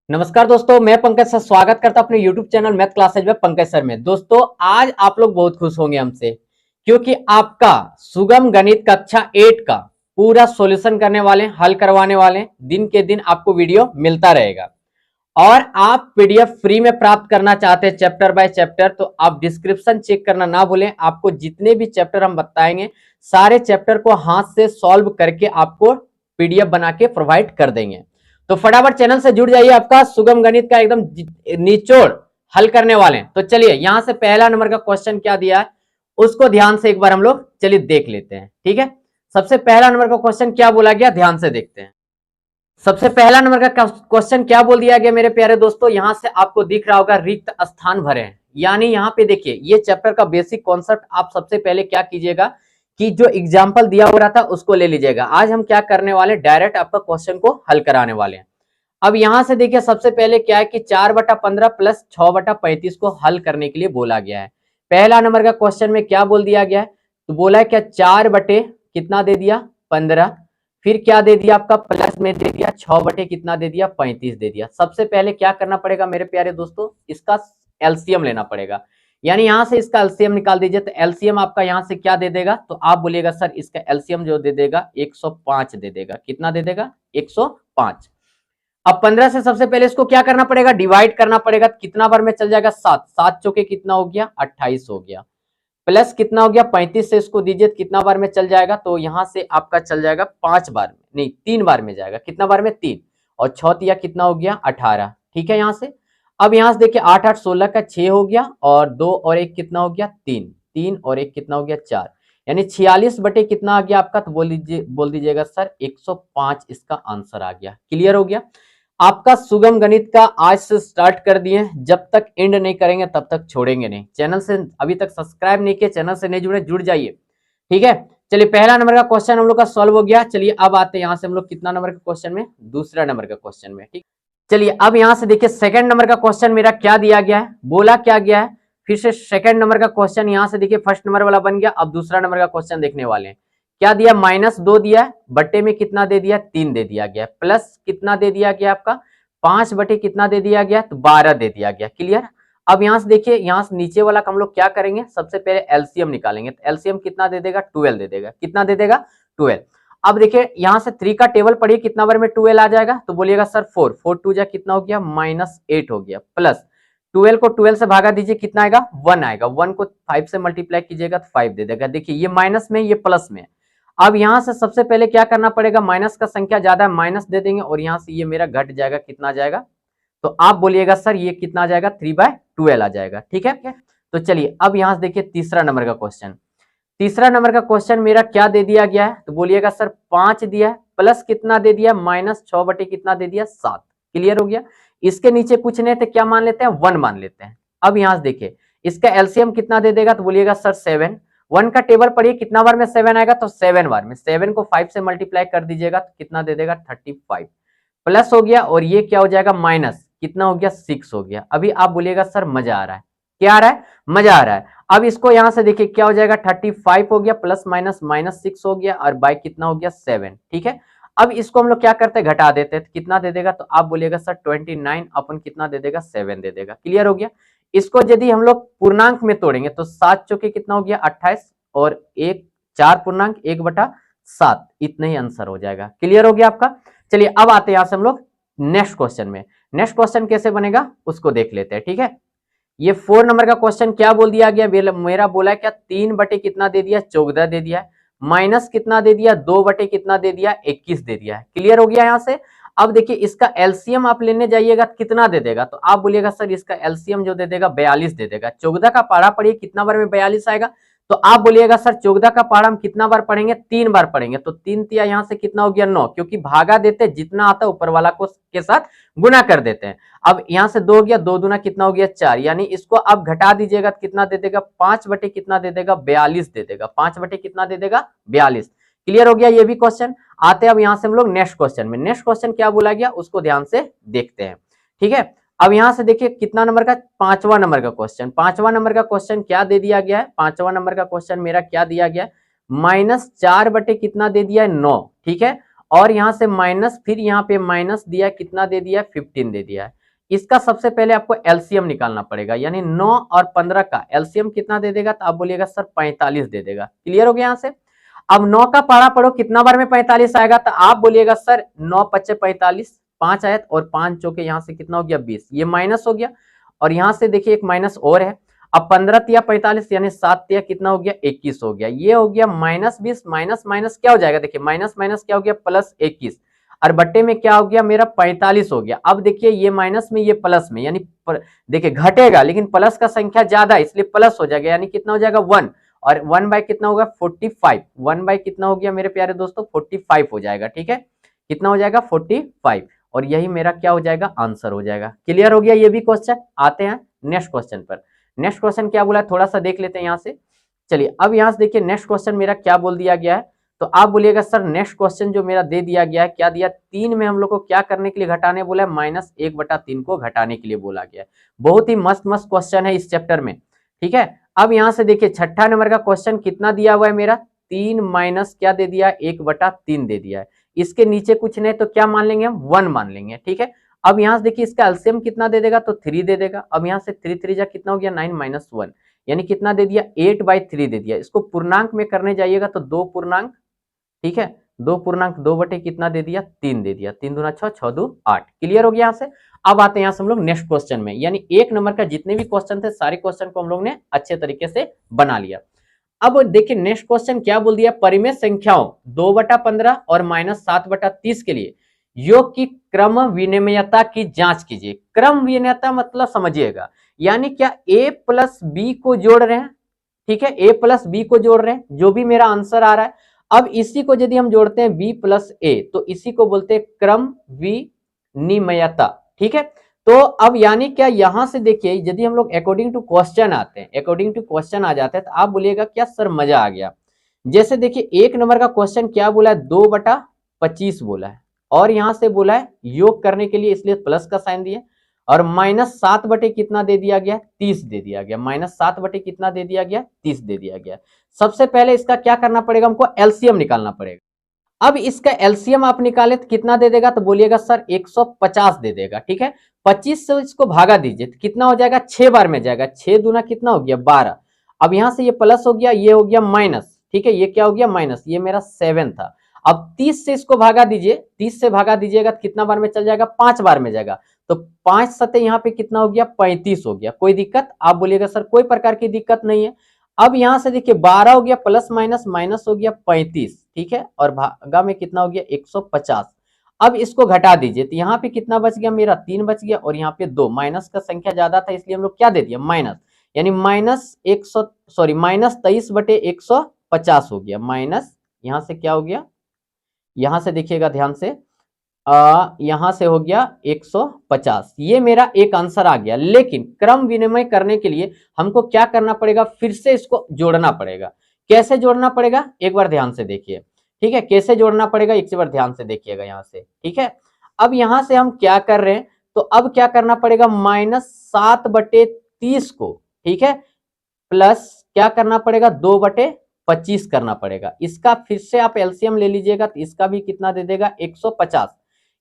नमस्कार दोस्तों, मैं पंकज सर स्वागत करता हूं अपने YouTube चैनल मैथ क्लासेज में पंकज सर में। दोस्तों आज आप लोग बहुत खुश होंगे हमसे, क्योंकि आपका सुगम गणित कक्षा 8 का पूरा सॉल्यूशन करने वाले, हल करवाने वाले। दिन के दिन आपको वीडियो मिलता रहेगा और आप पीडीएफ फ्री में प्राप्त करना चाहते हैं चैप्टर बाय चैप्टर, तो आप डिस्क्रिप्शन चेक करना ना भूलें। आपको जितने भी चैप्टर हम बताएंगे सारे चैप्टर को हाथ से सॉल्व करके आपको पीडीएफ बना के प्रोवाइड कर देंगे। तो फटाफट चैनल से जुड़ जाइए, आपका सुगम गणित का एकदम निचोड़ हल करने वाले हैं। तो चलिए यहां से पहला नंबर का क्वेश्चन क्या दिया है उसको ध्यान से एक बार हम लोग चलिए देख लेते हैं। ठीक है, सबसे पहला नंबर का क्वेश्चन क्या बोला गया, ध्यान से देखते हैं। सबसे पहला नंबर का क्वेश्चन क्या बोल दिया गया मेरे प्यारे दोस्तों, यहां से आपको दिख रहा होगा रिक्त स्थान भरे। यानी यहाँ पे देखिए ये चैप्टर का बेसिक कॉन्सेप्ट आप सबसे पहले क्या कीजिएगा कि जो एग्जाम्पल दिया हो रहा था उसको ले लीजिएगा। आज हम क्या करने वाले, डायरेक्ट आपका क्वेश्चन को हल कराने वाले हैं। अब यहां से देखिए सबसे पहले क्या है कि 4/15 प्लस 6/35 को हल करने के लिए बोला गया है। पहला नंबर का क्वेश्चन में क्या बोल दिया गया है, तो बोला है क्या 4 बटे कितना दे दिया 15, फिर क्या दे दिया आपका प्लस में दे दिया 6 बटे कितना दे दिया 35 दे दिया। सबसे पहले क्या करना पड़ेगा मेरे प्यारे दोस्तों, इसका एलसीएम लेना पड़ेगा। यानी यहां से इसका एलसीएम निकाल दीजिए, तो एलसीएम आपका यहां से क्या दे देगा, तो आप बोलिएगा सर इसका एलसीएम जो दे देगा 105 दे देगा। कितना दे देगा 105। अब 15 से सबसे पहले इसको क्या करना पड़ेगा, डिवाइड करना पड़ेगा। कितना बार में चल जाएगा 7, 7 चौके कितना हो गया 28 हो गया, प्लस कितना हो गया 35 से इसको दीजिए कितना बार में चल जाएगा, तो यहां से आपका चल जाएगा 5 बार में, नहीं 3 बार में जाएगा। कितना बार में 3, और 6 तिया कितना हो गया 18। ठीक है, यहां से अब यहां से देखिए 8 8 16 का 6 हो गया, और 2 और 1 कितना हो गया 3, 3 और 1 कितना हो गया 4, यानी 46 बटे कितना आ गया आपका, तो बोल दीजिएगा सर 105 इसका आंसर आ गया। क्लियर हो गया। आपका सुगम गणित का आज से स्टार्ट कर दिए, जब तक एंड नहीं करेंगे तब तक छोड़ेंगे नहीं। चैनल से अभी तक सब्सक्राइब नहीं किए, चैनल से नहीं जुड़े, जुड़ जाइए। ठीक है, चलिए पहला नंबर का क्वेश्चन हम लोग का सॉल्व हो गया। चलिए अब आते हैं यहां से हम लोग कितना नंबर का क्वेश्चन में, दूसरा नंबर का क्वेश्चन में। ठीक, चलिए अब यहां से देखिए सेकंड नंबर का क्वेश्चन मेरा क्या दिया गया है, बोला क्या गया है। फिर से सेकंड नंबर का क्वेश्चन यहां से देखिए फर्स्ट नंबर वाला बन गया। अब दूसरा नंबर का क्वेश्चन देखने वाले हैं। क्या दिया, -2 दिया है, बट्टे में कितना दे दिया 3 दे दिया गया, प्लस कितना दे दिया गया आपका 5 बटे कितना दे दिया गया, तो 12 दे दिया गया। क्लियर। अब यहां से देखिए यहां से नीचे वाला हम लोग क्या करेंगे, सबसे पहले एलसीएम निकालेंगे। तो एलसीएम कितना दे देगा 12 दे देगा। कितना दे देगा 12। अब देखिए यहां से 3 का टेबल पढ़िए, कितना बार में 12 आ जाएगा, तो बोलिएगा सर 4, 4 2 जा कितना हो गया -8 हो गया, प्लस 12 को 12 से भागा दीजिए कितना आएगा 1 आएगा, 1 को 5 से मल्टीप्लाई कीजिएगा तो 5 दे देगा। देखिए ये माइनस में, ये प्लस में। अब यहां से सबसे पहले क्या करना पड़ेगा, माइनस का संख्या ज्यादा है माइनस दे देंगे, और यहां से ये मेरा घट जाएगा, कितना जाएगा, तो आप बोलिएगा सर ये कितना आ जाएगा 3/12 आ जाएगा। ठीक है, तो चलिए अब यहां से देखिए तीसरा नंबर का क्वेश्चन। तीसरा नंबर का क्वेश्चन मेरा क्या दे दिया गया है, तो बोलिएगा सर 5 दिया है, प्लस कितना दे दिया -6 बटे कितना दे दिया 7। क्लियर हो गया। इसके नीचे कुछ नहीं थे, क्या मान लेते हैं 1 मान लेते हैं। अब यहां से देखिए इसका एलसीएम कितना दे देगा, तो बोलिएगा सर 7। 1 का टेबल पढ़िए, कितना बार में 7 आएगा, तो 7 बार में। 7 को 5 से मल्टीप्लाई कर दीजिएगा तो कितना दे देगा 35, प्लस हो गया, और ये क्या हो जाएगा माइनस, कितना हो गया 6 हो गया। अभी आप बोलिएगा सर मजा आ रहा है, क्या आ रहा है, मजा आ रहा है। अब इसको यहां से देखिए क्या हो जाएगा 35 हो गया, प्लस माइनस -6 हो गया, और बाई कितना हो गया 7। ठीक है, अब इसको हम लोग क्या करते हैं घटा देते हैं, तो कितना दे देगा, तो आप बोलिएगा सर 29 अपन कितना दे देगा 7 दे देगा। क्लियर हो गया। इसको यदि हम लोग पूर्णांक में तोड़ेंगे तो 7 चौके कितना हो गया 28, और 4 पूर्णांक 1/7, इतना ही आंसर हो जाएगा। क्लियर हो गया आपका। चलिए अब आते हैं यहां से हम लोग नेक्स्ट क्वेश्चन में। नेक्स्ट क्वेश्चन कैसे बनेगा उसको देख लेते हैं। ठीक है, ये 4 नंबर का क्वेश्चन क्या बोल दिया गया, मेरा बोला है क्या 3 बटे कितना दे दिया 14 दे दिया है, माइनस कितना दे दिया 2 बटे कितना दे दिया 21 दे दिया है। क्लियर हो गया यहां से। अब देखिए इसका एलसीएम आप लेने जाइएगा कितना दे देगा, तो आप बोलिएगा सर इसका एलसीएम जो दे देगा 42 दे देगा। 14 का पारा पढ़िए, कितना बार में 42 आएगा, तो आप बोलिएगा सर 14 का पारा हम कितना बार पढ़ेंगे 3 बार पढ़ेंगे, तो 3 तिया यहां से कितना हो गया 9, क्योंकि भागा देते जितना आता है ऊपर वाला को के साथ गुना कर देते हैं। अब यहां से 2 हो गया, 2 दूना कितना हो गया 4, यानी इसको अब घटा दीजिएगा कितना दे देगा 5 बटे कितना दे देगा 42 दे देगा। 5 बटे कितना दे देगा 42। क्लियर हो गया ये भी क्वेश्चन। आते हैं अब यहां से हम लोग नेक्स्ट क्वेश्चन में। नेक्स्ट क्वेश्चन क्या बोला गया उसको ध्यान से देखते हैं। ठीक है, अब यहां से देखिए कितना नंबर का, 5वां नंबर का क्वेश्चन। 5वां नंबर का क्वेश्चन क्या दे दिया गया है, 5वां नंबर का क्वेश्चन मेरा क्या दिया गया, -4 बटे कितना दे दिया है 9। ठीक है, और यहाँ से माइनस, फिर यहाँ पे माइनस दिया, कितना दे दिया, 15 दे दिया है। इसका सबसे पहले आपको एलसीएम निकालना पड़ेगा, यानी 9 और 15 का एलसीएम कितना दे देगा, तो आप बोलिएगा सर 45 दे देगा। क्लियर हो गया यहाँ से। अब 9 का पढ़ा पढ़ो, कितना बार में 45 आएगा, तो आप बोलिएगा सर 9 पच्चे 45, 5 आयत और 5 चौके, यहाँ से कितना हो गया 20, ये माइनस हो गया। और यहाँ से देखिए एक माइनस और है। अब 15 तिया 45 यानी 7 तिया कितना हो गया 21 हो गया। ये हो गया -20, माइनस माइनस क्या हो जाएगा, देखिए माइनस माइनस क्या हो गया +21, और बट्टे में क्या हो गया मेरा 45 हो गया। अब देखिए ये माइनस में ये प्लस में, यानी देखिए घटेगा लेकिन प्लस का संख्या ज्यादा इसलिए प्लस हो जाएगा, यानी कितना हो जाएगा 1, और 1 बाय कितना होगा 45, 1 बाय कितना हो गया मेरे प्यारे दोस्तों 45 हो जाएगा। ठीक है, कितना हो जाएगा 45, और यही मेरा क्या हो जाएगा आंसर हो जाएगा। क्लियर हो गया ये भी क्वेश्चन। आते हैं नेक्स्ट क्वेश्चन पर। नेक्स्ट क्वेश्चन क्या बोला है थोड़ा सा देख लेते हैं यहाँ से। चलिए अब यहाँ से देखिए नेक्स्ट क्वेश्चन मेरा क्या बोल दिया गया है, तो आप बोलिएगा सर नेक्स्ट क्वेश्चन जो मेरा दे दिया गया है क्या दिया, 3 में हम लोग को क्या करने के लिए घटाने बोला है, -1/3 को घटाने के लिए बोला गया है। बहुत ही मस्त मस्त क्वेश्चन है इस चैप्टर में। ठीक है, अब यहाँ से देखिए छठा नंबर का क्वेश्चन कितना दिया हुआ है मेरा, 3 माइनस क्या दे दिया 1/3 दे दिया है। इसके नीचे कुछ नहीं तो क्या मान लेंगे हम 1 मान लेंगे। ठीक है, अब यहाँ से देखिए इसका एलसीएम कितना दे देगा, तो 3 दे देगा। अब यहाँ से 3 3 जा कितना हो गया 9 - 1, यानी कितना दे दिया 8/3 दे दिया। इसको पूर्णांक में करने जाइएगा तो 2 पूर्णांक, ठीक है 2 पूर्णांक 2 बटे कितना दे दिया 3 दे दिया, 3 दूना 6, 6 दू 8। क्लियर हो गया यहाँ से। अब आते हैं यहाँ से हम लोग नेक्स्ट क्वेश्चन में, यानी 1 नंबर का जितने भी क्वेश्चन थे सारे क्वेश्चन को हम लोग ने अच्छे तरीके से बना लिया। अब देखिए नेक्स्ट क्वेश्चन क्या बोल दिया, परिमेय संख्याओं 2/15 और -7/30 के लिए योग की क्रम विनिमयता की जांच कीजिए। क्रम विनिमयता मतलब समझिएगा, यानी क्या a प्लस बी को जोड़ रहे हैं, ठीक है a प्लस बी को जोड़ रहे हैं, जो भी मेरा आंसर आ रहा है। अब इसी को यदि हम जोड़ते हैं b प्लस a, तो इसी को बोलते हैं क्रम विनिमयता। ठीक है, तो अब यानी क्या यहां से देखिए यदि हम लोग अकॉर्डिंग टू क्वेश्चन आते हैं, अकॉर्डिंग टू क्वेश्चन आ जाते हैं, तो आप बोलिएगा क्या सर मजा आ गया। जैसे देखिए 1 नंबर का क्वेश्चन क्या बोला है 2/25 बोला है, और यहां से बोला है योग करने के लिए इसलिए प्लस का साइन दिए, और -7 बटे कितना दे दिया गया 30 दे दिया गया, -7 बटे कितना दे दिया गया 30 दे दिया गया। सबसे पहले इसका क्या करना पड़ेगा, हमको एलसीएम निकालना पड़ेगा। अब इसका एलसीएम आप निकाले तो कितना दे देगा, तो बोलिएगा सर 150 दे देगा। ठीक है, 25 से इसको भागा दीजिए तो कितना हो जाएगा 6 बार में जाएगा, 6 दूना कितना हो गया 12। अब यहां से ये प्लस हो गया, ये हो गया माइनस, ठीक है ये क्या हो गया माइनस, ये मेरा 7 था। अब 30 से इसको भागा दीजिए, 30 से भागा दीजिएगा तो कितना बार में चल जाएगा 5 बार में जाएगा, तो 5 सते यहाँ पे कितना हो गया 35 हो गया। कोई दिक्कत, आप बोलिएगा सर कोई प्रकार की दिक्कत नहीं है। अब यहां से देखिए 12 हो गया प्लस माइनस, माइनस हो गया 35, ठीक है, और भागा में कितना हो गया 150। अब इसको घटा दीजिए तो यहाँ पे कितना बच गया मेरा 3 बच गया, और यहाँ पे 2, माइनस का संख्या ज्यादा था इसलिए हम लोग क्या दे दिया माइनस, यानी -23/150 हो गया। माइनस यहाँ से क्या हो गया, यहां से देखिएगा ध्यान से, यहां से हो गया 150। ये मेरा एक आंसर आ गया, लेकिन क्रम विनिमय करने के लिए हमको क्या करना पड़ेगा, फिर से इसको जोड़ना पड़ेगा। कैसे जोड़ना पड़ेगा एक बार ध्यान से देखिए, ठीक है कैसे जोड़ना पड़ेगा एक बार ध्यान से देखिएगा यहां से। ठीक है, अब यहां से हम क्या कर रहे हैं, तो अब क्या करना पड़ेगा -7/30 को, ठीक है, प्लस क्या करना पड़ेगा 2/25 करना पड़ेगा। इसका फिर से आप एलसीएम ले लीजिएगा तो इसका भी कितना दे देगा 150,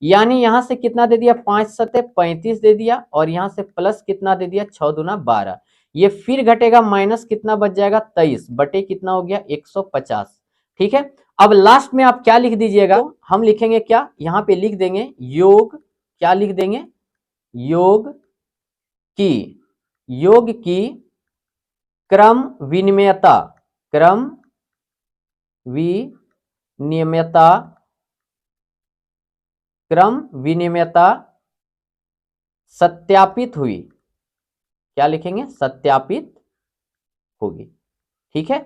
यानी यहां से कितना दे दिया 5 सते 35 दे दिया, और यहां से प्लस कितना दे दिया 6 दूना 12। ये फिर घटेगा, माइनस कितना बच जाएगा 23 बटे कितना हो गया 150। ठीक है, अब लास्ट में आप क्या लिख दीजिएगा, हम लिखेंगे क्या, यहां पे लिख देंगे योग, क्या लिख देंगे योग की क्रम विनिमयता, क्रम विनिमयता, क्रम विनिमयता सत्यापित हुई। क्या लिखेंगे सत्यापित होगी। ठीक है,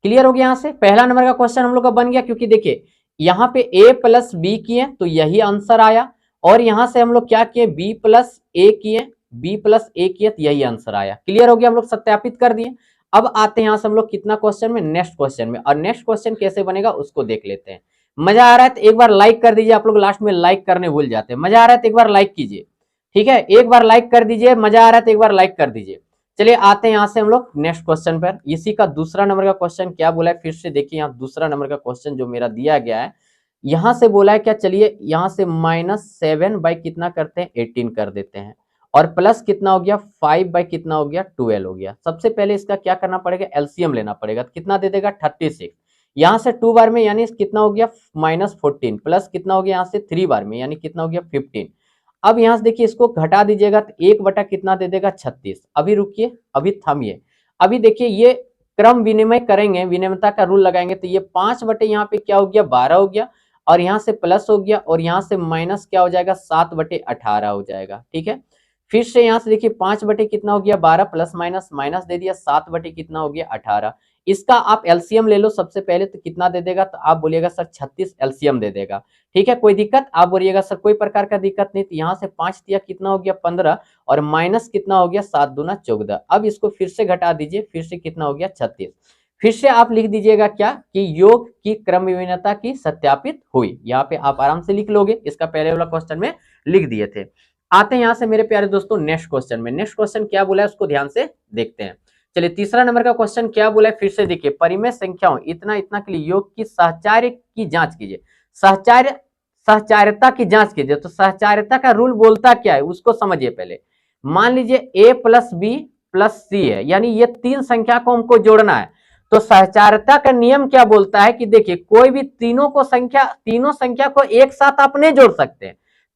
क्लियर हो गया। यहां से पहला नंबर का क्वेश्चन हम लोग का बन गया, क्योंकि देखिए यहां पे a प्लस बी किए तो यही आंसर आया, और यहां से हम लोग क्या किए b प्लस a किए, b प्लस a किए तो यही आंसर आया। क्लियर हो गया, हम लोग सत्यापित कर दिए। अब आते हैं यहां से हम लोग कितना क्वेश्चन में, नेक्स्ट क्वेश्चन में, और नेक्स्ट क्वेश्चन कैसे बनेगा उसको देख लेते हैं। मजा आ रहा है तो एक बार लाइक कर दीजिए, आप लोग लास्ट में लाइक करने भूल जाते हैं। मजा आ रहा है तो एक बार लाइक कीजिए, ठीक है एक बार लाइक कर दीजिए, मजा आ रहा है तो एक बार लाइक कर दीजिए। चलिए आते हैं यहां से हम लोग नेक्स्ट क्वेश्चन पर। इसी का दूसरा नंबर का क्वेश्चन क्या बोला है, फिर से देखिए यहाँ दूसरा नंबर का क्वेश्चन जो मेरा दिया गया है, यहां से बोला है क्या, चलिए यहां से -7 बाई कितना करते हैं 18 कर देते हैं, और प्लस कितना हो गया 5 बाई कितना हो गया 12 हो गया। सबसे पहले इसका क्या करना पड़ेगा, एलसीएम लेना पड़ेगा। तो कितना दे देगा 36, यहां से 2 बार में यानी कितना हो गया -14, प्लस कितना हो गया यहाँ से 3 बार में यानी कितना हो गया 15। अब यहां से देखिए इसको घटा दीजिएगा तो 1 बटा कितना दे देगा 36। अभी रुकिए, अभी थमिए, अभी देखिए ये क्रम विनिमय करेंगे, विनिमयता का रूल लगाएंगे तो ये 5 बटे यहाँ पे क्या हो गया 12 हो गया, और यहाँ से प्लस हो गया, और यहाँ से माइनस क्या हो जाएगा 7 बटे 18 हो जाएगा। ठीक है, फिर से यहाँ से देखिए 5 बटे कितना हो गया 12, प्लस माइनस माइनस दे दिया 7 बटे कितना हो गया 18। इसका आप एलसीएम ले लो सबसे पहले, तो कितना दे देगा, तो आप बोलिएगा सर 36 एलसीएम दे देगा। ठीक है, कोई दिक्कत, आप बोलिएगा सर कोई प्रकार का दिक्कत नहीं। तो यहाँ से 5 दिया कितना हो गया 15, और माइनस कितना हो गया 7 दूना 14। अब इसको फिर से घटा दीजिए, फिर से कितना हो गया 36। फिर से आप लिख दीजिएगा क्या कि योग की क्रम विभिन्नता की सत्यापित हुई। यहाँ पे आप आराम से लिख लोगे, इसका पहले वाला क्वेश्चन में लिख दिए थे। आते हैं यहाँ से मेरे प्यारे दोस्तों नेक्स्ट क्वेश्चन में। नेक्स्ट क्वेश्चन क्या बोला है उसको ध्यान से देखते हैं। चलिए तीसरा नंबर का क्वेश्चन क्या बोला है, फिर से देखिए, परिमेय संख्याओं इतना इतना के लिए योग की सहचार्य की जांच कीजिए। सहचार्यता की जांच कीजिए। तो सहचार्यता का रूल बोलता क्या है उसको समझिए पहले। मान लीजिए a plus B plus c है, यानी ये 3 संख्या को हमको जोड़ना है। तो सहचार्यता का नियम क्या बोलता है कि देखिए कोई भी तीनों संख्या को एक साथ आप नहीं जोड़ सकते,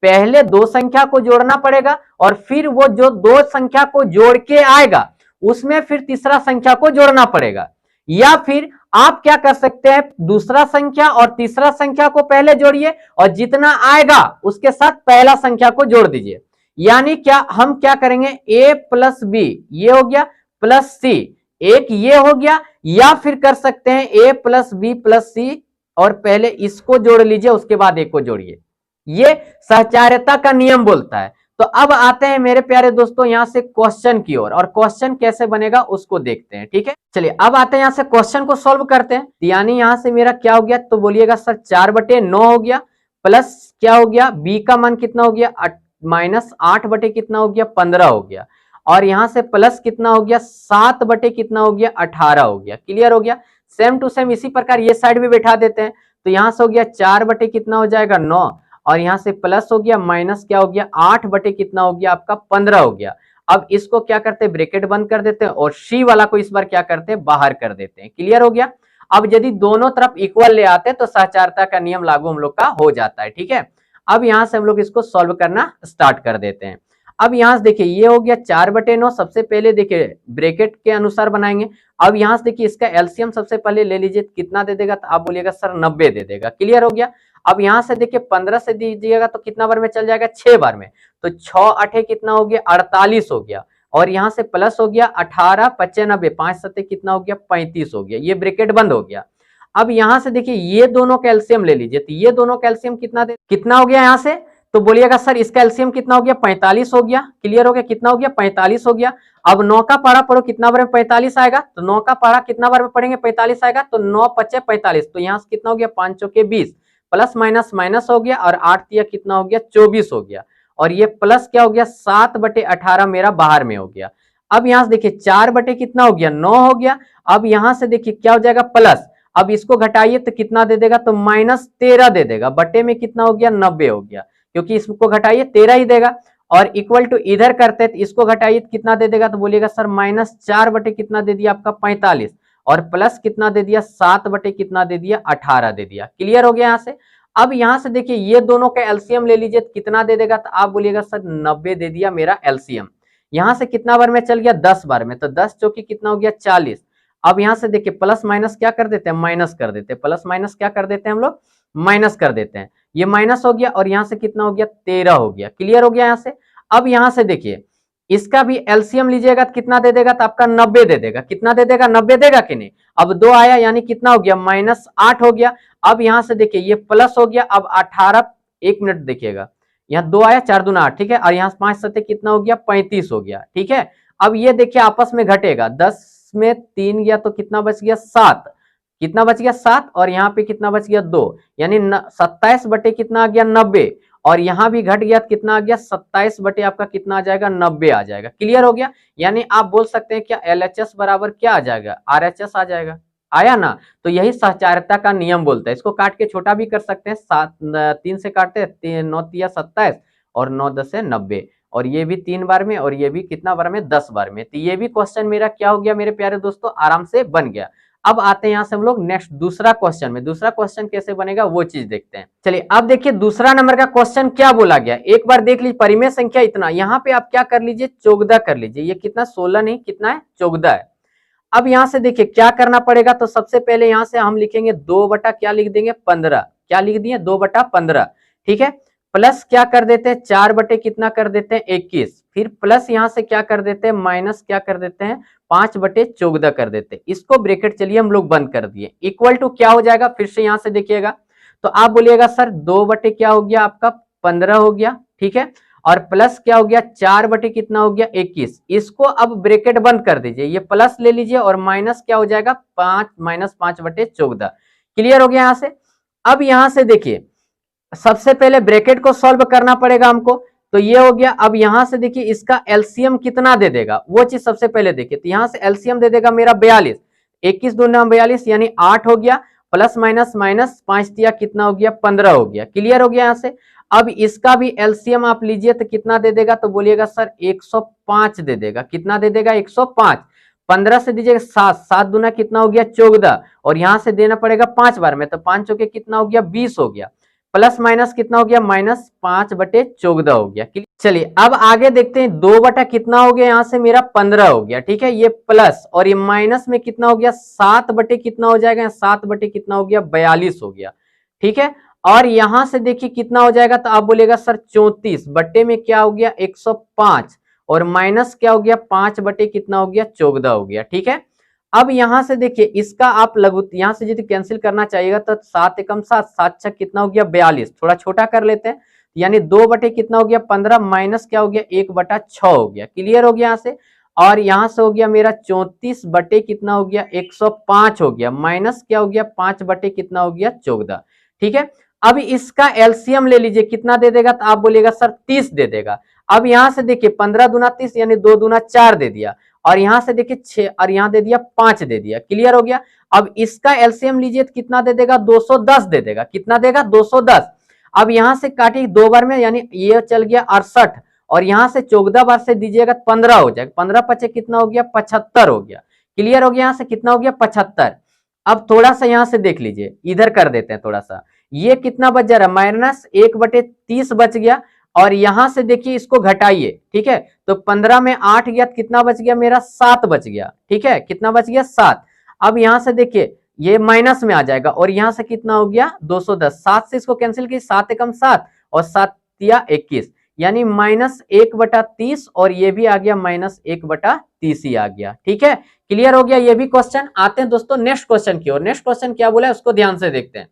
पहले 2 संख्या को जोड़ना पड़ेगा, और फिर वो जो 2 संख्या को जोड़ के आएगा उसमें फिर तीसरा संख्या को जोड़ना पड़ेगा। या फिर आप क्या कर सकते हैं, दूसरा संख्या और तीसरा संख्या को पहले जोड़िए, और जितना आएगा उसके साथ पहला संख्या को जोड़ दीजिए। यानी क्या हम क्या करेंगे, a प्लस बी ये हो गया प्लस सी, एक ये हो गया, या फिर कर सकते हैं a प्लस बी प्लस सी, और पहले इसको जोड़ लीजिए उसके बाद एक को जोड़िए। ये सहचार्यता का नियम बोलता है। तो अब आते हैं मेरे प्यारे दोस्तों यहां से क्वेश्चन की ओर, और क्वेश्चन कैसे बनेगा उसको देखते हैं। ठीक है, चलिए अब आते हैं यहां से क्वेश्चन को सॉल्व करते हैं। यानी यहां से मेरा क्या हो गया, तो बोलिएगा सर 4/9 हो गया, प्लस क्या हो गया बी का मान कितना हो गया -8 बटे कितना हो गया 15 हो गया, और यहां से प्लस कितना हो गया 7 बटे कितना हो गया 18 हो गया। क्लियर हो गया, सेम टू सेम इसी प्रकार ये साइड भी बैठा देते हैं। तो यहां से हो गया 4 बटे कितना हो जाएगा 9, और यहां से प्लस हो गया माइनस क्या हो गया 8 बटे कितना हो गया आपका 15 हो गया। अब इसको क्या करते हैं, ब्रैकेट बंद कर देते हैं, और सी वाला को इस बार क्या करते हैं बाहर कर देते हैं। क्लियर हो गया। अब यदि दोनों तरफ इक्वल ले आते हैं तो सहचार्यता का नियम लागू हम लोग का हो जाता है। ठीक है, अब यहां से हम लोग इसको सॉल्व करना स्टार्ट कर देते हैं। अब यहां से देखिए ये हो गया 4/9, सबसे पहले देखिए ब्रैकेट के अनुसार बनाएंगे। अब यहां से देखिए इसका एलसीएम सबसे पहले ले लीजिए, कितना दे देगा, तो आप बोलिएगा सर 90 दे देगा। क्लियर हो गया। अब यहां से देखिए 15 से दीजिएगा तो कितना बार में चल जाएगा 6 बार में, तो 6 8 कितना हो गया 48 हो गया, और यहां से प्लस हो गया 18 95 5 7 कितना हो गया 35 हो गया। ये ब्रैकेट बंद हो गया। अब यहां से देखिए ये दोनों कैल्शियम ले लीजिए, तो ये दोनों कैल्शियम कितना हो गया यहां से, तो बोलिएगा सर इसका एलसीएम कितना हो गया 45 हो गया। क्लियर हो गया, कितना हो गया 45 हो गया। अब 9 का पारा पढ़ो, कितना बार में 45 आएगा, तो 9 का पारा कितना बार में पढ़ेंगे 45 आएगा, तो 9 5 45, तो यहाँ से कितना हो गया 5 चौके 20, प्लस माइनस माइनस हो गया, और 8 दिया कितना हो गया 24 हो गया, और ये प्लस क्या हो गया 7/18 मेरा बाहर में हो गया। अब यहां से देखिए 4 बटे कितना हो गया 9 हो गया। अब यहां से देखिए क्या हो जाएगा प्लस, अब इसको घटाइए तो कितना दे देगा, तो -13 दे देगा, बटे में कितना हो गया 90 हो गया, क्योंकि इसको घटाइए 13 ही देगा, और इक्वल टू इधर करते हैं तो इसको घटाइए कितना दे देगा, तो बोलिएगा सर -4 बटे कितना दे दिया आपका 45, और प्लस कितना दे दिया 7 बटे कितना दे दिया 18 दे दिया। क्लियर हो गया यहाँ से। अब यहां से देखिए ये दोनों का एलसीएम ले लीजिए, कितना दे देगा, तो आप बोलिएगा सर 90 दे दिया मेरा एलसीएम। यहां से कितना बार में चल गया 10 बार में, तो 10 चौकी कितना हो गया 40। अब यहां से देखिए प्लस माइनस क्या कर देते हैं माइनस कर देते हैं, प्लस माइनस क्या कर देते हैं हम लोग माइनस कर देते हैं, ये माइनस हो गया, और यहां से कितना हो गया 13 हो गया। क्लियर हो गया यहां से। अब यहां से देखिए इसका भी एलसीएम लीजिएगा तो कितना दे देगा, तो आपका 90 दे देगा। कितना दे देगा 90 देगा कि नहीं। अब 2 आया यानी कितना हो गया -8 हो गया। अब यहां से देखिए ये प्लस हो गया, अब 18 1 मिनट देखिएगा, यहाँ 2 आया 4 दूना 8, ठीक है, और यहाँ 5 7 कितना हो गया 35 हो गया। ठीक है, अब ये देखिए आपस में घटेगा, 10 में 3 गया तो कितना बच गया 7, कितना बच गया 7, और यहाँ पे कितना बच गया 2, यानी 27 बटे कितना आ गया 90, और यहां भी घट गया कितना आ गया 27 बटे आपका कितना आ जाएगा 90 आ जाएगा। क्लियर हो गया। यानी आप बोल सकते हैं क्या एलएचएस बराबर क्या आ जाएगा RHS आ जाएगा। आया ना। तो यही सहचारिता का नियम बोलता है। इसको काट के छोटा भी कर सकते हैं, 3 से काटते हैं, 9 तिया 27 और 9 10 है 90, और ये भी 3 बार में और ये भी कितना बार में, 10 बार में। तो ये भी क्वेश्चन मेरा क्या हो गया मेरे प्यारे दोस्तों, आराम से बन गया। अब आते हैं यहां से हम लोग नेक्स्ट दूसरा क्वेश्चन में। दूसरा क्वेश्चन कैसे बनेगा वो चीज देखते हैं। चलिए अब देखिए दूसरा नंबर का क्वेश्चन क्या बोला गया, एक बार देख लीजिए। परिमेय संख्या इतना, यहाँ पे आप क्या कर लीजिए, 14 कर लीजिए। ये कितना 16 नहीं, कितना है 14 है। अब यहां से देखिए क्या करना पड़ेगा, तो सबसे पहले यहां से हम लिखेंगे 2 बटा क्या लिख देंगे 15, क्या लिख दिए 2 बटा 15, ठीक है। प्लस क्या कर देते हैं 4 बटे कितना कर देते हैं 21, फिर प्लस यहां से क्या कर देते हैं माइनस क्या कर देते हैं 5 बटे 14 कर देते हैं। इसको ब्रैकेट चलिए हम लोग बंद कर दिए, इक्वल टू क्या हो जाएगा, फिर से यहां से देखिएगा तो आप बोलिएगा सर 2 बटे क्या हो गया आपका 15 हो गया, ठीक है, और प्लस क्या हो गया 4 बटे कितना हो गया 21। इसको अब ब्रैकेट बंद कर दीजिए, ये प्लस ले लीजिए और माइनस क्या हो जाएगा 5 माइनस 5 बटे 14। क्लियर हो गया यहां से। अब यहां से देखिए सबसे पहले ब्रैकेट को सॉल्व करना पड़ेगा हमको, तो ये हो गया। अब यहां से देखिए इसका एलसीएम कितना दे देगा वो चीज सबसे पहले देखिए, तो यहां से एलसीएम दे देगा मेरा 42, 21 दूना 42 यानी 8 हो गया, प्लस माइनस माइनस 5 दिया कितना हो गया 15 हो गया। क्लियर हो गया यहां से। अब इसका भी एलसीएम आप लीजिए तो कितना दे देगा, तो बोलिएगा सर 105 दे देगा, कितना दे देगा 105। 15 से दीजिएगा 7, 7 दूना कितना हो गया 14, और यहां से देना पड़ेगा 5 बार में, तो 5 चौके कितना हो गया 20 हो गया, प्लस माइनस कितना हो गया माइनस 5 बटे 14 हो गया। चलिए अब आगे देखते हैं 2 बटा कितना हो गया यहां से मेरा 15 हो गया, ठीक है, ये प्लस और ये माइनस में कितना हो गया 7 बटे कितना हो जाएगा 7 बटे कितना हो गया 42 हो गया, ठीक है। और यहां से देखिए कितना हो जाएगा, तो आप बोलेगा सर 34 बटे में क्या हो गया 105 और माइनस क्या हो गया 5 बटे कितना हो गया 14 हो गया, ठीक है। अब यहां से देखिए इसका आप लघु यहां से यदि कैंसिल करना चाहिएगा तो 7 एकम 7, 7 छक कितना हो गया 42, थोड़ा छोटा कर लेते हैं, यानी 2 बटे कितना हो गया 15 माइनस क्या हो गया 1 बटा 6 हो गया। क्लियर हो गया यहां से। और यहां से हो गया मेरा 34 बटे कितना हो गया 105 हो गया, माइनस क्या हो गया 5 बटे कितना हो गया 14, ठीक है। अब इसका एलसीएम ले लीजिए, कितना दे देगा, तो आप बोलिएगा सर 30 दे देगा। अब यहां से देखिए 15 दूना 30 यानी 2 दूना 4 दे दिया, और यहां से देखिए 6 और यहां दे दिया 5 दे दिया। क्लियर हो गया। अब इसका एलसीएम लीजिए तो कितना दे देगा 210 दे देगा, कितना देगा 210। अब यहां से काटिए 2 बार में, यानी ये चल गया 68, और यहां से 14 बार से दीजिएगा 15 हो जाएगा, 15 पचे कितना हो गया 75 हो गया। क्लियर हो गया, यहां से कितना हो गया 75। अब थोड़ा सा यहां से देख लीजिए, इधर कर देते हैं थोड़ा सा, ये कितना बच जा रहा है माइनस 1 बटे 30 बच गया, और यहां से देखिए इसको घटाइए, ठीक है, तो 15 में 8 गया, कितना बच गया मेरा 7 बच गया, ठीक है, कितना बच गया 7। अब यहां से देखिए ये माइनस में आ जाएगा, और यहां से कितना हो गया 210, 7 से इसको कैंसिल किया 7 एकम 7 और 7 तिया 21, यानी माइनस 1 बटा 30, और ये भी आ गया माइनस 1 बटा 30 ही आ गया, ठीक है। क्लियर हो गया ये भी क्वेश्चन। आते हैं दोस्तों नेक्स्ट क्वेश्चन की ओर। नेक्स्ट क्वेश्चन क्या बोला है उसको ध्यान से देखते हैं।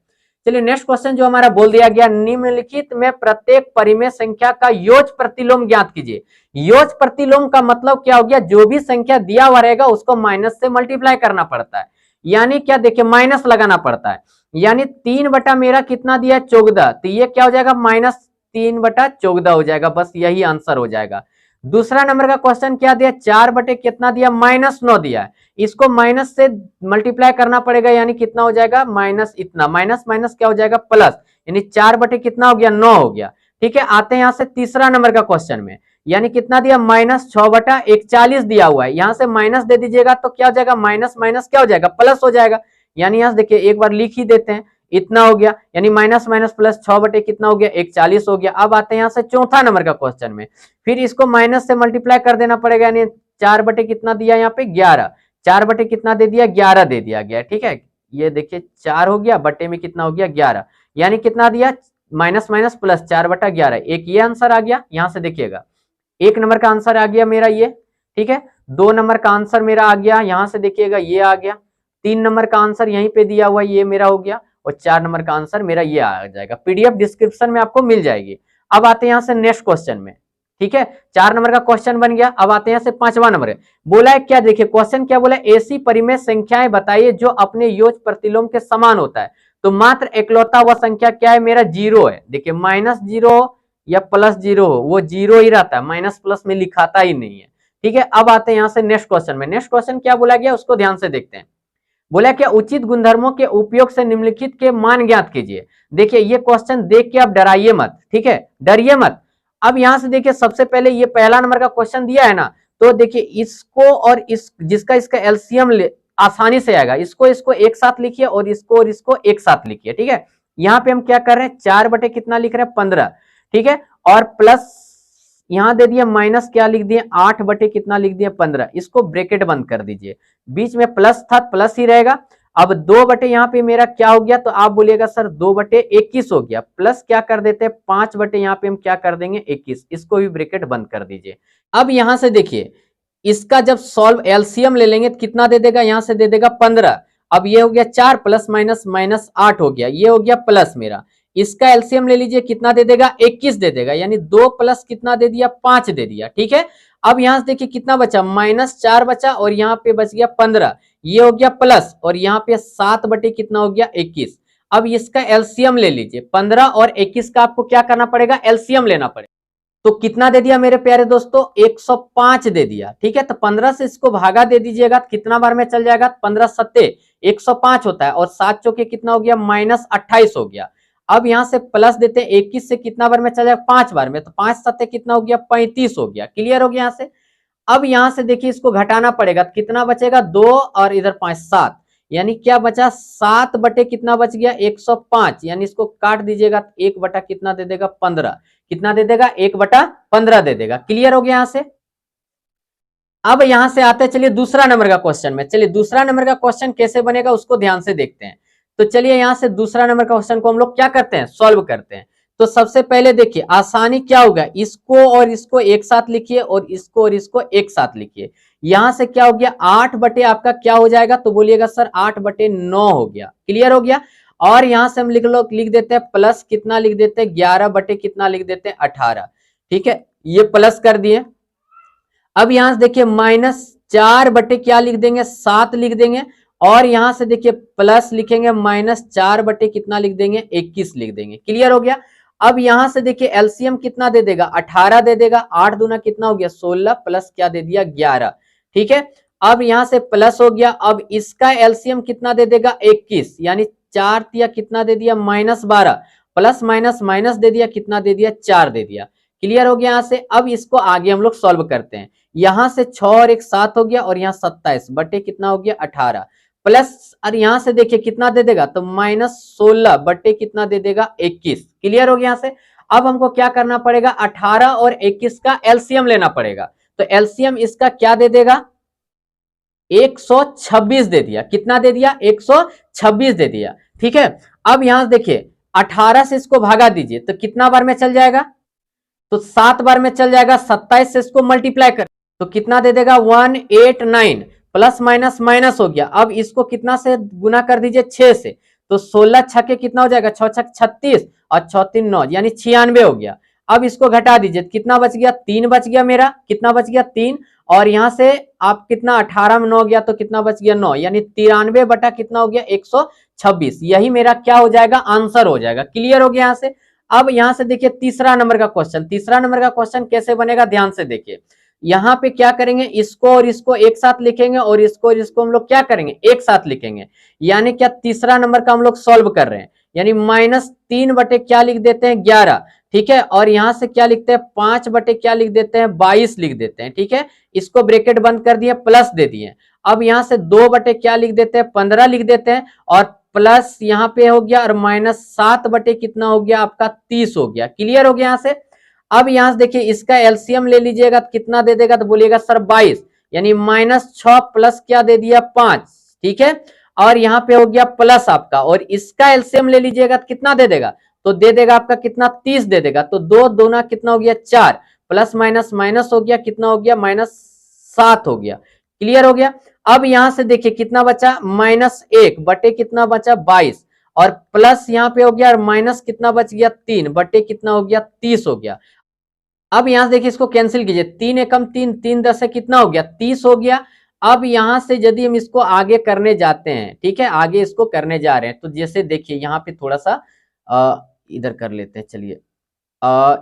चलिए नेक्स्ट क्वेश्चन जो हमारा बोल दिया गया, निम्नलिखित में प्रत्येक परिमेय संख्या का योग प्रतिलोम ज्ञात कीजिए। योग प्रतिलोम का मतलब क्या हो गया, जो भी संख्या दिया हुआ रहेगा उसको माइनस से मल्टीप्लाई करना पड़ता है, यानी क्या देखिए माइनस लगाना पड़ता है, यानी 3 बटा मेरा कितना दिया 14, तो ये क्या हो जाएगा माइनस 3 बटा 14 हो जाएगा, बस यही आंसर हो जाएगा। दूसरा नंबर का क्वेश्चन क्या दिया 4 बटे कितना दिया माइनस 9 दिया है, इसको माइनस से मल्टीप्लाई करना पड़ेगा, यानी कितना हो जाएगा माइनस इतना, माइनस माइनस क्या हो जाएगा प्लस, यानी 4 बटे कितना हो गया 9 हो गया, ठीक है। आते हैं यहां से तीसरा नंबर का क्वेश्चन में, यानी कितना दिया माइनस 6 बटा 41 दिया हुआ है, यहां से माइनस दे दीजिएगा तो क्या हो जाएगा माइनस माइनस क्या हो जाएगा प्लस हो जाएगा, यानी यहां से देखिए एक बार लिख ही देते हैं, इतना हो गया, यानी माइनस माइनस प्लस 6 बटे कितना हो गया 41 हो गया। अब आते हैं यहां से चौथा नंबर का क्वेश्चन में, फिर इसको माइनस से मल्टीप्लाई कर देना पड़ेगा, यानी 4 बटे कितना दिया यहाँ पे 11, 4 बटे कितना दे दिया 11 दे दिया गया, ठीक है। ये देखिए 4 हो गया बटे में कितना हो गया 11, यानी कितना दिया माइनस माइनस प्लस 4 बटा 11, एक ये आंसर आ गया। यहां से देखिएगा 1 नंबर का आंसर आ गया मेरा ये, ठीक है। 2 नंबर का आंसर मेरा आ गया, यहां से देखिएगा ये आ गया। 3 नंबर का आंसर यहीं पे दिया हुआ ये मेरा हो गया, और 4 नंबर का आंसर मेरा ये आ जाएगा, पीडीएफ डिस्क्रिप्शन में आपको मिल जाएगी। अब आते हैं यहां से नेक्स्ट क्वेश्चन में, ठीक है। 4 नंबर का क्वेश्चन बन गया। अब आते हैं से 5वां नंबर है, बोला है क्या, देखिए क्वेश्चन क्या बोला है, ऐसी परिमेय संख्याएं बताइए जो अपने योग प्रतिलोम के समान होता है, तो मात्र एकलौता वह संख्या क्या है मेरा 0 है। देखिए माइनस 0 या प्लस 0 हो वो 0 ही रहता है, माइनस प्लस में लिखाता ही नहीं है, ठीक है। अब आते हैं यहां से नेक्स्ट क्वेश्चन में। नेक्स्ट क्वेश्चन क्या बोला गया उसको ध्यान से देखते हैं। बोला क्या उचित गुणधर्मों के उपयोग से निम्नलिखित के मान ज्ञात कीजिए। देखिए ये क्वेश्चन देख के आप डराइए मत, ठीक है, डरिए मत। अब यहां से देखिए सबसे पहले ये पहला नंबर का क्वेश्चन दिया है ना, तो देखिए इसको और इस जिसका इसका एलसीएम आसानी से आएगा, इसको इसको एक साथ लिखिए और इसको एक साथ लिखिए, ठीक है। यहाँ पे हम क्या कर रहे हैं, 4 बटे कितना लिख रहे हैं, 15, ठीक है, और प्लस यहां दे दिए माइनस क्या लिख दिए, 8 बटे कितना लिख दिए, 15। इसको ब्रैकेट बंद कर दीजिए, बीच में प्लस था प्लस ही रहेगा। अब 2 बटे यहाँ पे मेरा क्या हो गया, तो आप बोलिएगा सर 2 बटे 21 हो गया, प्लस क्या कर देते हैं 5 बटे यहाँ पे हम क्या कर देंगे 21, इसको भी ब्रैकेट बंद कर दीजिए। अब यहां से देखिए इसका जब सॉल्व एलसीएम ले लेंगे तो कितना दे देगा, यहां से दे देगा 15। अब ये हो गया 4 प्लस माइनस माइनस 8 हो गया, ये हो गया प्लस मेरा। इसका एलसीएम ले लीजिए, कितना दे देगा 21 दे देगा, यानी 2 प्लस कितना दे दिया 5 दे दिया, ठीक है। अब यहां से देखिए कितना बचा, -4 बचा और यहाँ पे बच गया 15, ये हो गया प्लस, और यहाँ पे 7 बटे कितना हो गया 21। अब इसका एलसीएम ले लीजिए, 15 और 21 का आपको क्या करना पड़ेगा, एलसीएम लेना पड़ेगा। तो कितना दे दिया मेरे प्यारे दोस्तों, 105 दे दिया, ठीक है। तो 15 से इसको भागा दे दीजिएगा, कितना बार में चल जाएगा, 15 सत्ते 105 होता है, और 7 चौके कितना हो गया, -28 हो गया। अब यहां से प्लस देते हैं, 21 से कितना बार में चल जाएगा, 5 बार में, तो 5 सत्ते कितना हो गया, 35 हो गया। क्लियर हो गया यहां से। अब यहां से देखिए इसको घटाना पड़ेगा, कितना बचेगा 2 और इधर 5 7, यानी क्या बचा 7 बटे कितना बच गया 105, यानी इसको काट दीजिएगा, 1 बटा कितना दे देगा 15, कितना दे देगा 1 बटा 15 दे देगा। क्लियर हो गया यहां से। अब यहां से आते हैं चलिए दूसरा नंबर का क्वेश्चन में, चलिए दूसरा नंबर का क्वेश्चन कैसे बनेगा उसको ध्यान से देखते हैं। तो चलिए यहां से दूसरा नंबर का क्वेश्चन को हम लोग क्या करते हैं, सॉल्व करते हैं। तो सबसे पहले देखिए आसानी क्या होगा, इसको और इसको एक साथ लिखिए और इसको एक साथ लिखिए। यहां से क्या हो गया 8 बटे आपका क्या हो जाएगा, तो बोलिएगा सर 8 बटे 9 हो गया। क्लियर हो गया। और यहां से हम लिख देते हैं प्लस कितना लिख देते हैं 11 बटे कितना लिख देते हैं 18, ठीक है, ये प्लस कर दिए। अब यहां से देखिए -4 बटे क्या लिख देंगे 7 लिख देंगे, और यहां से देखिए प्लस लिखेंगे -4 बटे कितना लिख देंगे 21 लिख देंगे। क्लियर हो गया। अब यहां से देखिए एलसीएम कितना दे देगा 18 दे देगा, 8 दूना कितना हो गया 16 प्लस क्या दे दिया 11, ठीक है। अब यहां से प्लस हो गया, अब इसका एलसीएम कितना दे देगा 21, यानी 4 तिया कितना दे दिया -12, प्लस माइनस माइनस दे दिया, कितना दे दिया 4 दे दिया। क्लियर हो गया यहां से। अब इसको आगे हम लोग सॉल्व करते हैं। यहां से 6 और 1 7 हो गया, और यहाँ 27 बटे कितना हो गया 18, प्लस और यहां से देखिए कितना दे देगा, तो -16 बटे कितना दे देगा 21। क्लियर हो गया यहां से। अब हमको क्या करना पड़ेगा, 18 और 21 का एलसीएम लेना पड़ेगा। तो एलसीएम इसका क्या दे देगा 126 दे दिया, कितना दे दिया 126 दे दिया, ठीक है। अब यहां से देखिए 18 से इसको भागा दीजिए, तो कितना बार में चल जाएगा, तो 7 बार में चल जाएगा। 27 से इसको मल्टीप्लाई कर तो कितना दे देगा 189, प्लस माइनस माइनस हो गया। अब इसको कितना से गुना कर दीजिए 6 से, तो 16 छके कितना हो जाएगा 6 छक 36 और 6 3 9, यानी 96 हो गया। अब इसको घटा दीजिए, कितना बच गया 3 बच गया मेरा, कितना बच गया 3, और यहां से आप कितना 18 में 9 गया तो कितना बच गया 9, यानी 93 बटा कितना हो गया 126। यही मेरा क्या हो जाएगा आंसर हो जाएगा। क्लियर हो गया यहां से। अब यहां से देखिए तीसरा नंबर का क्वेश्चन, तीसरा नंबर का क्वेश्चन कैसे बनेगा ध्यान से देखिए। यहां पे क्या करेंगे, इसको और इसको एक साथ लिखेंगे, और इसको हम लोग क्या करेंगे एक साथ लिखेंगे, यानी क्या तीसरा नंबर का हम लोग सॉल्व कर रहे हैं। यानी -3 बटे क्या लिख देते हैं 11, ठीक है, और यहां से क्या लिखते हैं 5 बटे क्या लिख देते हैं 22 लिख देते हैं, ठीक है। इसको ब्रैकेट बंद कर दिए, प्लस दे दिए। अब यहां से 2 बटे क्या लिख देते हैं 15 लिख देते हैं, और प्लस यहाँ पे हो गया, और -7 बटे कितना हो गया आपका 30 हो गया। क्लियर हो गया यहां से। अब यहां से देखिए इसका एलसीएम ले लीजिएगा तो कितना दे देगा, तो बोलिएगा सर 22, यानी -6 प्लस क्या दे दिया 5, ठीक है, और यहाँ पे हो गया प्लस आपका, और इसका एलसीएम ले लीजिएगा तो कितना दे देगा, तो दे देगा आपका कितना 30 दे देगा। तो 2 दूना कितना हो गया 4, प्लस माइनस माइनस हो गया, कितना हो गया -7 हो गया। क्लियर हो गया। अब यहां से देखिए कितना बचा -1 बटे कितना बचा 22, और प्लस यहाँ पे हो गया, और माइनस कितना बच गया 3 बटे कितना हो गया 30 हो गया। अब यहां से देखिए इसको कैंसिल कीजिए, 3 एकम 3, 3 10 है कितना हो गया 30 हो गया। अब यहां से यदि हम इसको आगे करने जाते हैं, ठीक है, आगे इसको करने जा रहे हैं, तो जैसे देखिए यहाँ पे थोड़ा सा इधर कर लेते हैं, चलिए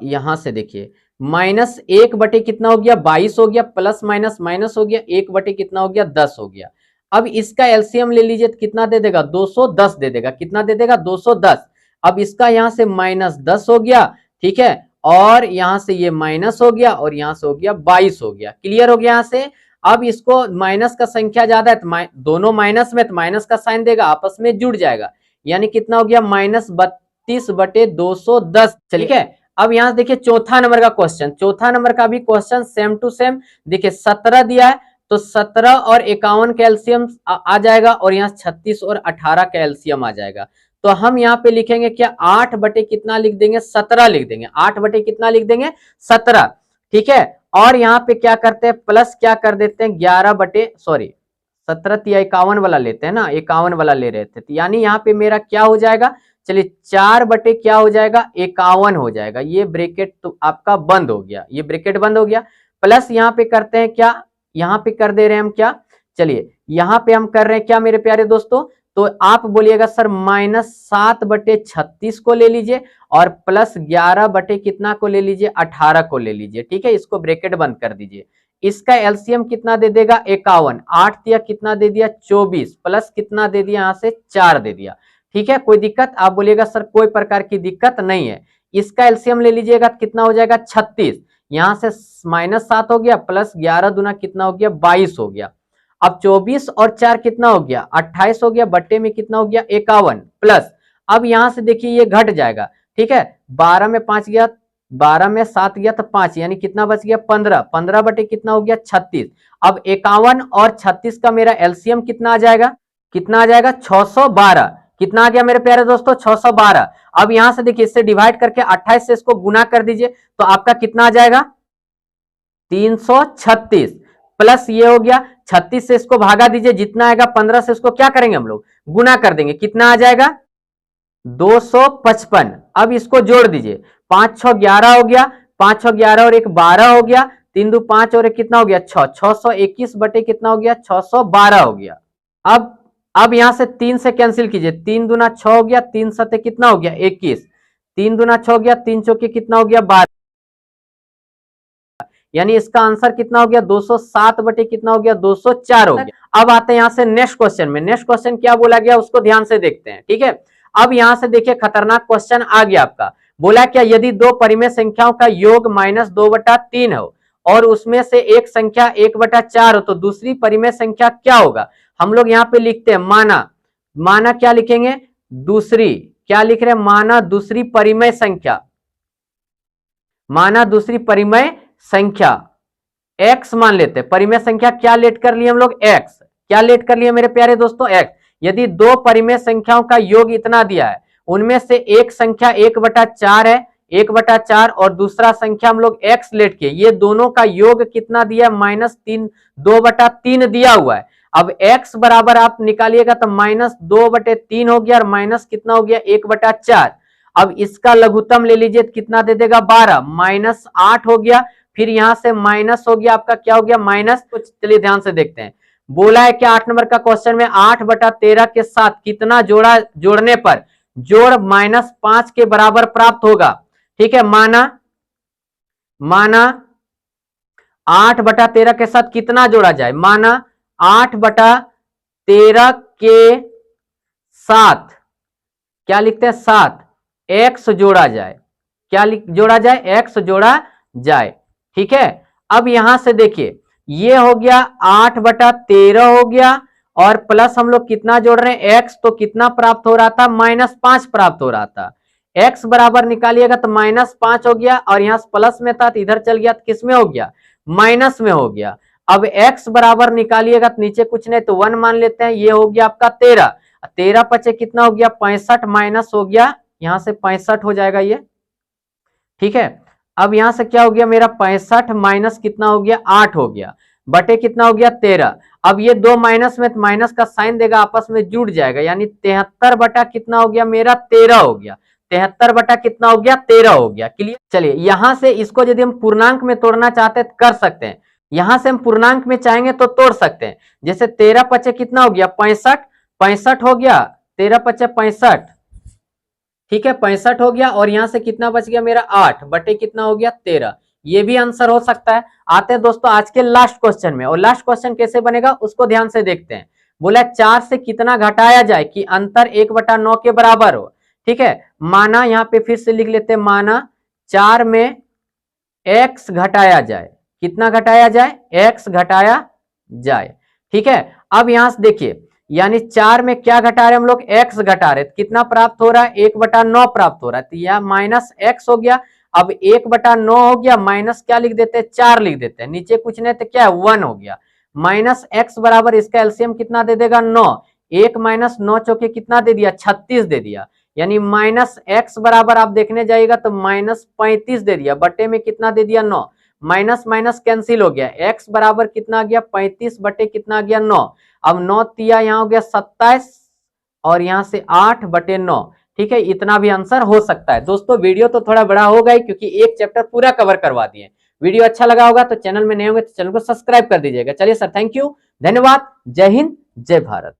यहां से देखिए -1 बटे कितना हो गया 22 हो गया, प्लस माइनस माइनस हो गया 1 बटे कितना हो गया 10 हो गया। अब इसका एलसीएम ले लीजिए तो कितना दे देगा, 210 दे देगा। कितना दे देगा, 210। अब इसका यहां से -10 हो गया, ठीक है, और यहां से ये माइनस हो गया और यहां से हो गया 22 हो गया। क्लियर हो गया यहां से। अब इसको माइनस का संख्या ज्यादा है तो दोनों माइनस में, तो माइनस का साइन देगा, आपस में जुड़ जाएगा, यानी कितना हो गया, -32/210। ठीक है। अब यहां से देखिए चौथा नंबर का क्वेश्चन, चौथा नंबर का भी क्वेश्चन सेम टू सेम। देखिए 17 दिया है तो 17 और 51 का एलसीएम आ जाएगा और यहाँ 36 और 18 का एलसीएम आ जाएगा। तो हम यहाँ पे लिखेंगे क्या, 8 बटे कितना लिख देंगे, 17 लिख देंगे। 8 बटे कितना लिख देंगे, 17। ठीक है। और यहाँ पे क्या करते हैं, प्लस क्या कर देते हैं, 11 बटे 17 या 51 वाला लेते हैं ना, 51 वाला ले रहे थे, तो यानी यहाँ पे मेरा क्या हो जाएगा, चलिए 4 बटे क्या हो जाएगा, 51 हो जाएगा। ये ब्रैकेट तो आपका बंद हो गया, ये ब्रैकेट बंद हो गया। प्लस यहाँ पे करते हैं क्या, यहाँ पे कर दे रहे हैं हम क्या, चलिए यहाँ पे हम कर रहे हैं क्या मेरे प्यारे दोस्तों, तो आप बोलिएगा सर -7 बटे 36 को ले लीजिए और प्लस 11 बटे कितना को ले लीजिए, 18 को ले लीजिए। ठीक है, इसको ब्रैकेट बंद कर दीजिए। इसका एलसीएम कितना दे देगा, 51। 8 दिया कितना दे दिया, 24, प्लस कितना दे दिया, यहाँ से 4 दे दिया। ठीक है, कोई दिक्कत, आप बोलिएगा सर कोई प्रकार की दिक्कत नहीं है। इसका एलसीएम ले लीजिएगा कितना हो जाएगा, 36। यहां से -7 हो गया, प्लस 11 दूना कितना हो गया, 22 हो गया। अब 24 और 4 कितना हो गया, 28 हो गया, बट्टे में कितना हो गया, 51। प्लस अब यहां से देखिए ये घट जाएगा। ठीक है, 12 में 5 गया, 12 में 7 गया तो 5, यानी कितना बच गया, 15। 15 बटे कितना हो गया, 36। अब 51 और 36 का मेरा एलसीएम कितना आ जाएगा, कितना आ जाएगा, 612। कितना आ गया मेरे प्यारे दोस्तों, 612। अब यहां से देखिए इससे डिवाइड करके 28 से इसको गुना कर दीजिए तो आपका कितना आ जाएगा, 336। प्लस ये हो गया, 36 से इसको भागा दीजिए, जितना आएगा 15 से इसको क्या करेंगे हम लोग, गुना कर देंगे। कितना आ जाएगा, 255। अब इसको जोड़ दीजिए, 5 6 11 हो गया, 5 6 11 और 1 12 हो गया, 3 2 5 और 1 कितना हो गया, 6। 621 बटे कितना हो गया, 612 हो गया। अब यहां से 3 से कैंसिल कीजिए, 3 दूना 6 हो गया, 3 सते कितना हो गया, 21। 3 दूना 6 हो गया, 3 चौके कितना हो गया, 12। यानी इसका आंसर कितना हो गया, 207 बटे कितना हो गया, 204 हो गया। अब आते हैं यहां से नेक्स्ट क्वेश्चन में। नेक्स्ट क्वेश्चन क्या बोला गया उसको ध्यान से देखते हैं। ठीक है, अब यहां से देखिए खतरनाक क्वेश्चन आ गया आपका। बोला क्या, यदि दो परिमेय संख्याओं का योग -2/3 हो और उसमें से एक संख्या 1/4 हो तो दूसरी परिमेय संख्या क्या होगा। हम लोग यहाँ पे लिखते हैं माना क्या लिखेंगे, दूसरी, क्या लिख रहे हैं, माना दूसरी परिमेय संख्या, माना दूसरी परिमेय संख्या x मान लेते हैं। परिमेय संख्या क्या लेट कर लिए हम लोग, x। क्या लेट कर लिए मेरे प्यारे दोस्तों, x। यदि दो परिमेय संख्याओं का योग इतना दिया है, उनमें से एक संख्या 1/4 है, 1/4, और दूसरा संख्या हम लोग x लेट किए, ये दोनों का योग कितना दिया, -3, 2/3 दिया हुआ है। अब x बराबर आप निकालिएगा तो -2/3 हो गया और माइनस कितना हो गया, 1/4। अब इसका लघुत्तम ले लीजिए तो कितना दे देगा, 12, -8 हो गया। फिर यहां से माइनस हो गया आपका, क्या हो गया, माइनस। तो चलिए ध्यान से देखते हैं। बोला है कि 8 नंबर का क्वेश्चन में 8/13 के साथ कितना जोड़ने पर जोड़ -5 के बराबर प्राप्त होगा। ठीक है, माना 8/13 के साथ कितना जोड़ा जाए, माना 8/13 के साथ क्या लिखते हैं, 7 x जोड़ा जाए। क्या जोड़ा जाए, x जोड़ा जाए। ठीक है, अब यहां से देखिए ये हो गया 8/13 हो गया और प्लस हम लोग कितना जोड़ रहे हैं, x, तो कितना प्राप्त हो रहा था, -5 प्राप्त हो रहा था। x बराबर निकालिएगा तो -5 हो गया और यहां प्लस में था तो इधर चल गया तो किस में हो गया, माइनस में हो गया। अब x बराबर निकालिएगा तो नीचे कुछ नहीं तो 1 मान लेते हैं, ये हो गया आपका 13। 13 पचे कितना हो गया, 65, माइनस हो गया यहां से 65 हो जाएगा ये। ठीक है, अब यहां से क्या हो गया मेरा, 65 माइनस कितना हो गया, 8 हो गया, बटे कितना हो गया, 13। अब ये दो माइनस में माइनस का साइन देगा, आपस में जुड़ जाएगा, यानी 73 बटा कितना हो गया मेरा, 13 हो गया। 73 बटा कितना हो गया, 13 हो गया। क्लियर। चलिए यहां से इसको यदि हम पूर्णांक में तोड़ना चाहते हैं तो कर सकते हैं। यहां से हम पूर्णांक में चाहेंगे तो तोड़ सकते हैं। जैसे 13 पचे कितना हो गया, 65, 65 हो गया, 13 पचे 65। ठीक है, 65 हो गया और यहां से कितना बच गया मेरा, 8 बटे कितना हो गया, 13। ये भी आंसर हो सकता है। आते हैं दोस्तों आज के लास्ट क्वेश्चन में, और लास्ट क्वेश्चन कैसे बनेगा उसको ध्यान से देखते हैं। बोला 4 से कितना घटाया जाए कि अंतर 1/9 के बराबर हो। ठीक है, माना यहां पे फिर से लिख लेते हैं, माना 4 में x घटाया जाए, कितना घटाया जाए, x घटाया जाए। ठीक है, अब यहां से देखिए, यानी 4 में क्या घटा रहे हम लोग, x घटा रहे, कितना प्राप्त हो रहा है, 1/9 प्राप्त हो रहा है, तो यह माइनस x हो गया। अब 1/9 हो गया, माइनस क्या लिख देते हैं, 4 लिख देते हैं, नीचे कुछ नहीं तो क्या है 1 हो गया, माइनस x बराबर इसका एलसीएम कितना दे देगा 9, 1 माइनस 9 चौके कितना दे दिया, 36 दे दिया, यानी माइनस x बराबर आप देखने जाइएगा तो माइनस 35 दे दिया, बटे में कितना दे दिया 9, माइनस माइनस कैंसिल हो गया, x बराबर कितना आ गया 35 बटे कितना आ गया 9, अब 9 तिया यहाँ हो गया 27 और यहाँ से 8/9। ठीक है, इतना भी आंसर हो सकता है। दोस्तों वीडियो तो थोड़ा बड़ा होगा ही क्योंकि एक चैप्टर पूरा कवर करवा दिए। वीडियो अच्छा लगा होगा तो चैनल में नए होंगे तो चैनल को सब्सक्राइब कर दीजिएगा। चलिए सर, थैंक यू, धन्यवाद, जय हिंद, जय भारत।